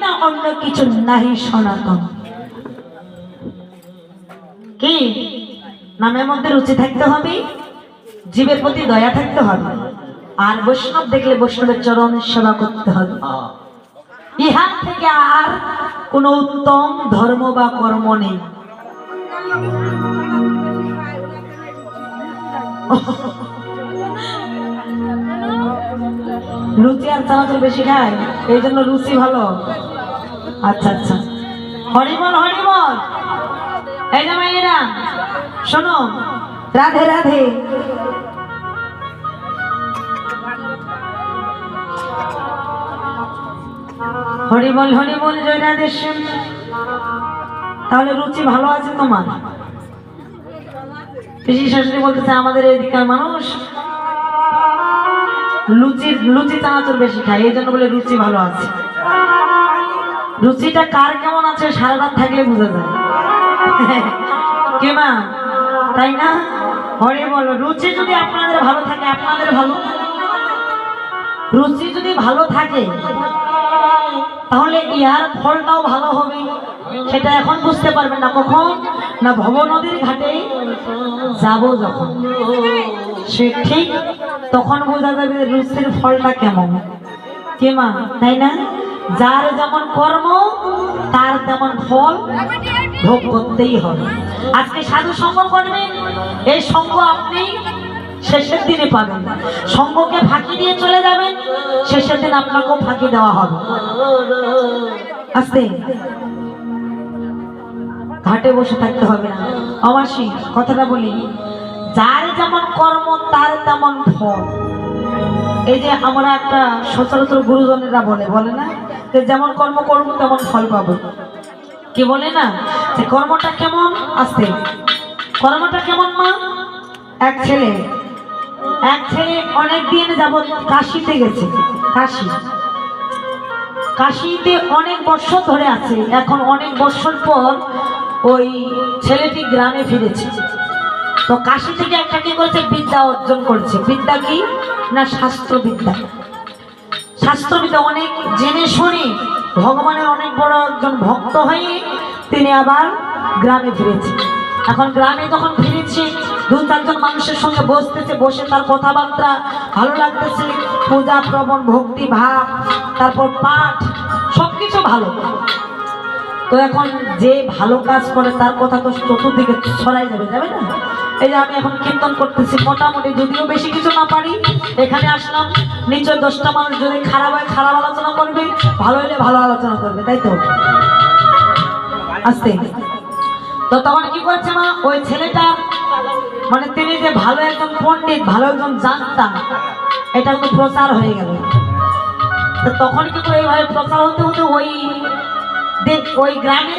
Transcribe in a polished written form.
না অন্য কিছু নাহি সনাতন। কি নামের মধ্যে রুচি থাকতে হবে, জীবের প্রতি দয়া থাকতে হবে, আর বৈষ্ণব দেখলে বৈষ্ণবের চরণ সেবা করতে হবে। ইহার থেকে আর কোন উত্তম ধর্ম বা কর্ম নেই। রুচি আর চানাচুর বেশি খায়, এই জন্য রুচি ভালো। আচ্ছা আচ্ছা, হরিবল হরিবল। এই যে মাইয়েরা শোনো, রাধে রাধে। হরিবল হরিবল, জয় রাধে শ্যাম। তাহলে রুচি ভালো আছে তোমার? পিসি শাশুড়ি বলতেছে আমাদের এদিককার মানুষ লুচি চানাচুর বেশি খায়, এই জন্য বলে রুচি ভালো আছে। রুচিটা কার কেমন আছে সারা রাত থাকলে বোঝা যায়। কে মা, তাই না? হরে বলো, রুচি যদি আপনাদের ভালো থাকে আপনাদের ভালো। রুচি যদি ভালো থাকে তাহলে ইহার ফলটাও ভালো হবে। সেটা এখন বুঝতে পারবেন না, কখন না ভব নদীর ঘাটে যাব যখন, সে ঠিক তখন বোঝা যাবে রুচির ফলটা কেমন। কে মা, তাই না? যার যেমন কর্ম তার তেমন ফল ভোগ করতেই হবে। আজকে সাধু সঙ্গ করবেন, এই সঙ্গ আপনি শেষের দিনে পাবেন। সঙ্গকে ফাঁকি দিয়ে চলে যাবেন, শেষের দিন আপনাকেও ফাঁকি দেওয়া হবে। আস্তে ঘাটে বসে থাকতে হবে না। অমাসি কথাটা বলি, যার যেমন কর্ম তার তেমন ফল। এই যে আমরা একটা সচরাচর গুরুজনেরা বলে না যে যেমন কর্ম করবো তেমন ফল পাবো। কি বলে না, যে কর্মটা কেমন। আসতে কর্মটা কেমন মা? এক ছেলে অনেকদিন যাবৎ কাশিতে গেছে। কাশিতে অনেক বছর ধরে আছে। এখন অনেক বছর পর ওই ছেলেটি গ্রামে ফিরেছে। তো কাশি থেকে একটা কি করেছে, বিদ্যা অর্জন করেছে। বিদ্যা কি না, শাস্ত্রবিদ্যা। শাস্ত্রবিদ্যা অনেক জেনে শুনে ভগবানের অনেক বড় একজন ভক্ত হয়ে তিনি আবার গ্রামে ফিরেছে। এখন গ্রামে যখন ফিরেছে, দু চারজন মানুষের সঙ্গে বসে তার কথাবার্তা ভালো লাগতেছে, পূজা প্রবণ ভক্তি ভাব, তারপর পাঠ সবকিছু ভালো। তো এখন যে ভালো কাজ করে তার কথা তো চতুর্দিকে ছড়াই যাবে না? এই যে আমি এখন কীর্তন করতেছি, মোটামুটি যদিও বেশি কিছু না পারি, এখানে আসলাম, নিশ্চয় 10টা মানুষ যদি খারাপ হয় খারাপ আলোচনা করবে, ভালো হলে ভালো আলোচনা করবে, তাই তো? আসতে তো তখন কি করছে মা, ওই ছেলেটা মানে তিনি যে ভালো একজন পণ্ডিত, ভালো একজন জানতা, এটা কিন্তু প্রচার হয়ে গেল। তখন কি করে এইভাবে প্রচার হতে হতে ওই গ্রামের